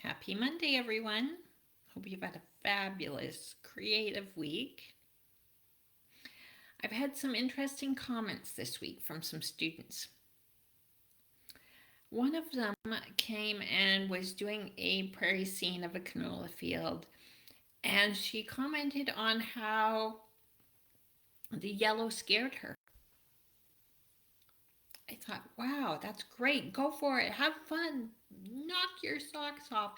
Happy Monday, everyone. Hope you've had a fabulous creative week. I've had some interesting comments this week from some students. One of them came and was doing a prairie scene of a canola field, and she commented on how the yellow scared her. I thought, wow, that's great. Go for it. Have fun. Knock your socks off.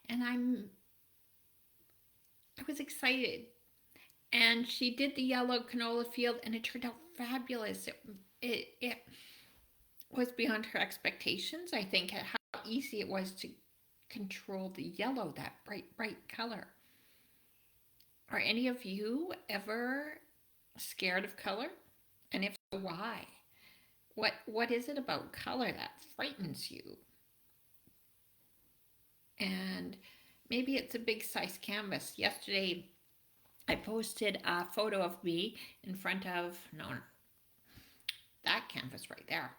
And I was excited, and she did the yellow canola field, and it turned out fabulous. It was beyond her expectations. I think at how easy it was to control the yellow, that bright color. Are any of you ever scared of color? And if so, why? What is it about color that frightens you? And maybe it's a big size canvas. Yesterday I posted a photo of me in front of that canvas right there.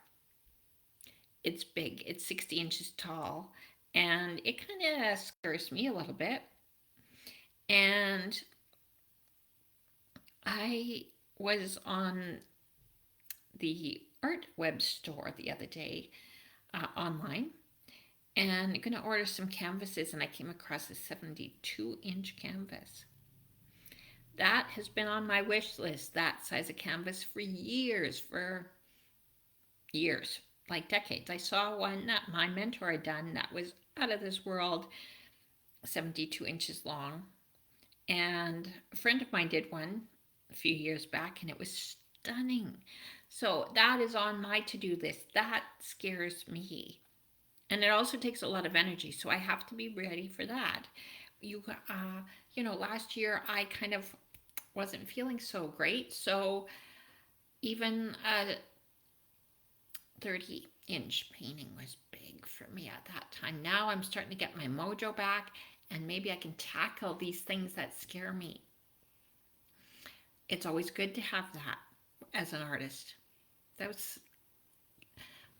It's big. It's 60 inches tall, and it kind of scares me a little bit. And I was on the art web store the other day online and going to order some canvases, and I came across a 72-inch canvas. That has been on my wish list, that size of canvas, for years, like decades. I saw one that my mentor had done that was out of this world, 72 inches long. And a friend of mine did one a few years back, and it was stunning. So that is on my to-do list. That scares me. And it also takes a lot of energy, so I have to be ready for that. Last year I kind of wasn't feeling so great, so even a 30-inch painting was big for me at that time. Now I'm starting to get my mojo back, and maybe I can tackle these things that scare me. It's always good to have that as an artist. That was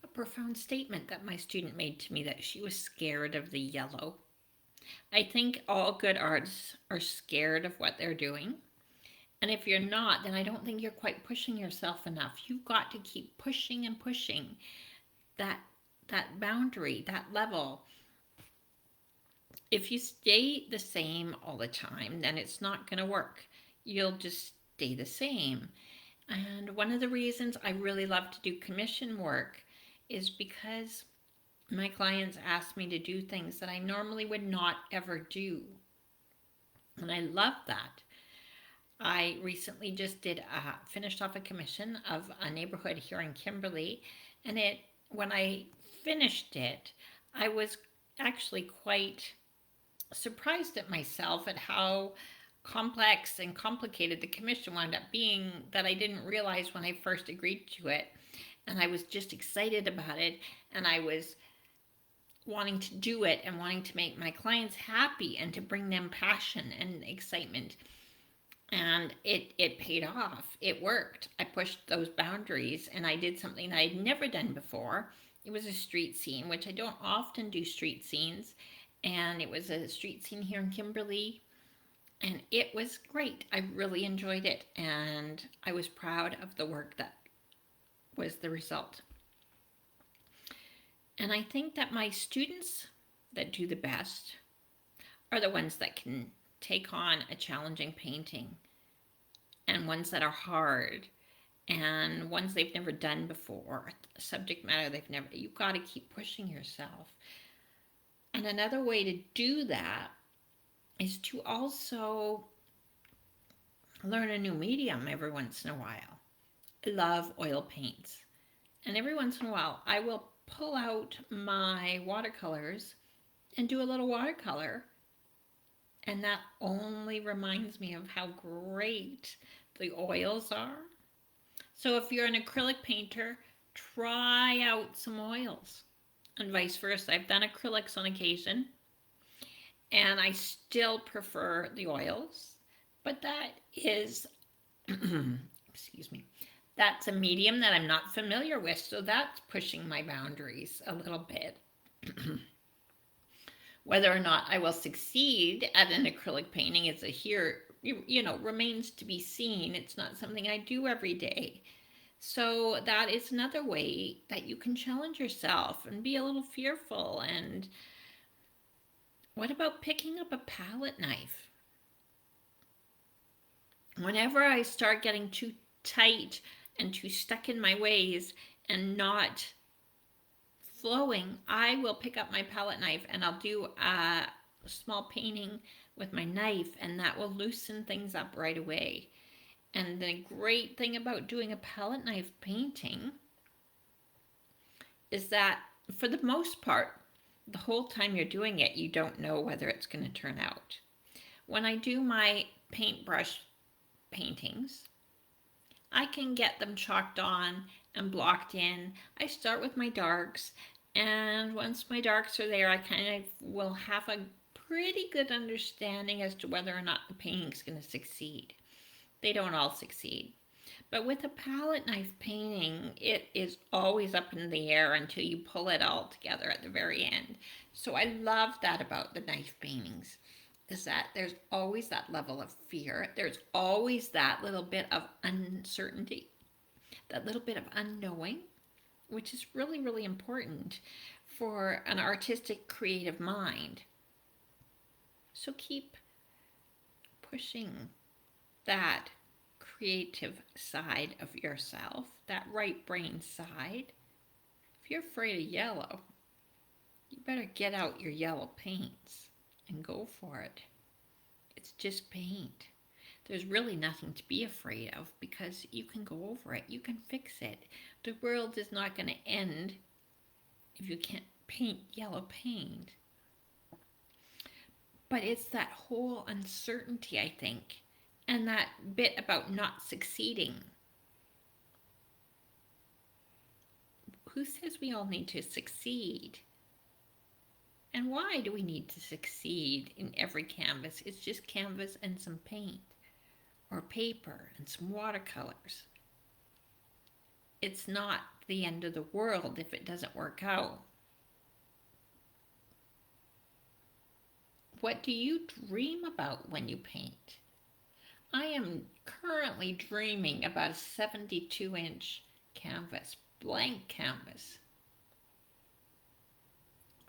a profound statement that my student made to me, that she was scared of the yellow. I think all good artists are scared of what they're doing. And if you're not, then I don't think you're quite pushing yourself enough. You've got to keep pushing and pushing that boundary, that level. If you stay the same all the time, then it's not going to work. You'll just stay the same. And one of the reasons I really love to do commission work is because my clients ask me to do things that I normally would not ever do. And I love that. I recently just finished off a commission of a neighborhood here in Kimberley, and when I finished it, I was actually quite surprised at myself at how complex and complicated the commission wound up being, that I didn't realize when I first agreed to it. And I was just excited about it, and I was wanting to do it and wanting to make my clients happy and to bring them passion and excitement. And it paid off. It worked. I pushed those boundaries, and I did something that I'd never done before. It was a street scene, which I don't often do street scenes. And it was a street scene here in Kimberley, and it was great. I really enjoyed it, and I was proud of the work that was the result. And I think that my students that do the best are the ones that can take on a challenging painting, and ones that are hard, and ones they've never done before, subject matter you've got to keep pushing yourself. And another way to do that is to also learn a new medium every once in a while. I love oil paints, and every once in a while I will pull out my watercolors and do a little watercolor, and that only reminds me of how great the oils are. So if you're an acrylic painter, try out some oils, and vice versa. I've done acrylics on occasion, and I still prefer the oils, but that is excuse me, that's a medium that I'm not familiar with, so that's pushing my boundaries a little bit. Whether or not I will succeed at an acrylic painting is a here, remains to be seen. It's not something I do every day. So that is another way that you can challenge yourself and be a little fearful. And what about picking up a palette knife? Whenever I start getting too tight and too stuck in my ways and not flowing, I will pick up my palette knife and I'll do a small painting with my knife, and that will loosen things up right away. And the great thing about doing a palette knife painting is that, for the most part, the whole time you're doing it, you don't know whether it's going to turn out. When I do my paintbrush paintings, I can get them chalked on and blocked in. I start with my darks, and once my darks are there, I kind of will have a pretty good understanding as to whether or not the painting's going to succeed. They don't all succeed. But with a palette knife painting, it is always up in the air until you pull it all together at the very end. So I love that about the knife paintings, is that there's always that level of fear. There's always that little bit of uncertainty, that little bit of unknowing, which is really, really important for an artistic, creative mind. So keep pushing that creative side of yourself, that right brain side. If you're afraid of yellow, you better get out your yellow paints and go for it. It's just paint. There's really nothing to be afraid of because you can go over it. You can fix it. The world is not going to end if you can't paint yellow paint. But it's that whole uncertainty, I think, and that bit about not succeeding. Who says we all need to succeed? And why do we need to succeed in every canvas? It's just canvas and some paint, or paper and some watercolors. It's not the end of the world if it doesn't work out. What do you dream about when you paint? I am currently dreaming about a 72-inch canvas, blank canvas.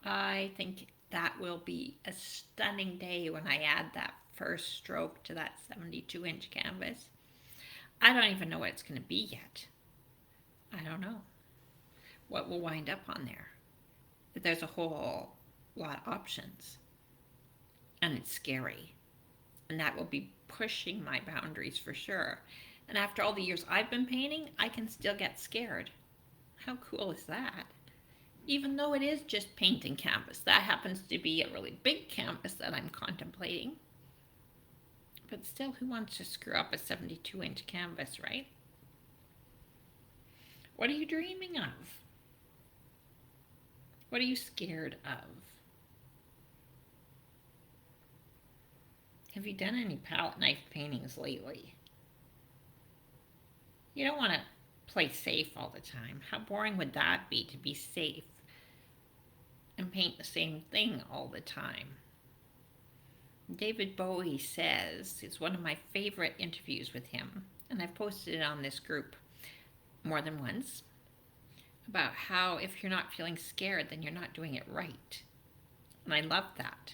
I think that will be a stunning day when I add that first stroke to that 72-inch canvas. I don't even know what it's going to be yet. I don't know what will wind up on there. There's a whole lot of options, and it's scary, and that will be pushing my boundaries for sure. And after all the years I've been painting, I can still get scared. How cool is that? Even though it is just paint and canvas. That happens to be a really big canvas that I'm contemplating. But still, who wants to screw up a 72-inch canvas, right? What are you dreaming of? What are you scared of? Have you done any palette knife paintings lately? You don't want to play safe all the time. How boring would that be, to be safe and paint the same thing all the time? David Bowie says, it's one of my favorite interviews with him, and I've posted it on this group more than once, about how if you're not feeling scared, then you're not doing it right. And I love that.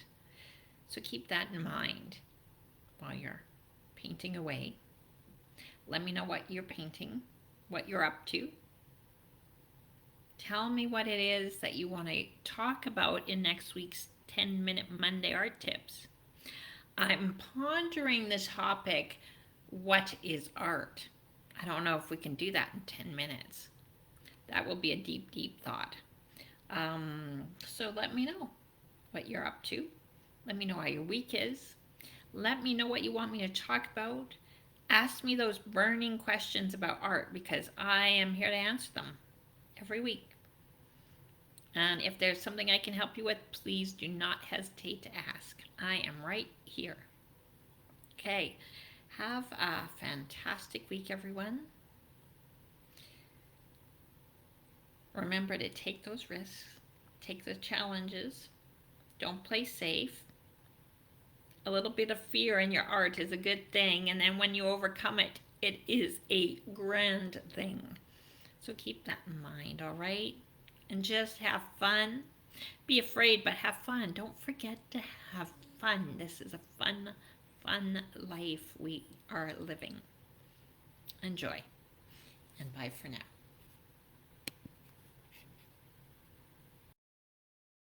So keep that in mind while you're painting away. Let me know what you're painting, what you're up to. Tell me what it is that you want to talk about in next week's 10-minute Monday art tips. I'm pondering this topic, what is art? I don't know if we can do that in 10 minutes. That will be a deep, deep thought. So let me know what you're up to. Let me know how your week is. Let me know what you want me to talk about. Ask me those burning questions about art, because I am here to answer them every week. And if there's something I can help you with, please do not hesitate to ask. I am right here. Okay, have a fantastic week, everyone. Remember to take those risks, take the challenges, Don't play safe. A little bit of fear in your art is a good thing, and then when you overcome it, it is a grand thing. So keep that in mind, all right? And just have fun. Be afraid, but have fun. Don't forget to have fun. This is a fun life we are living. Enjoy, and bye for now.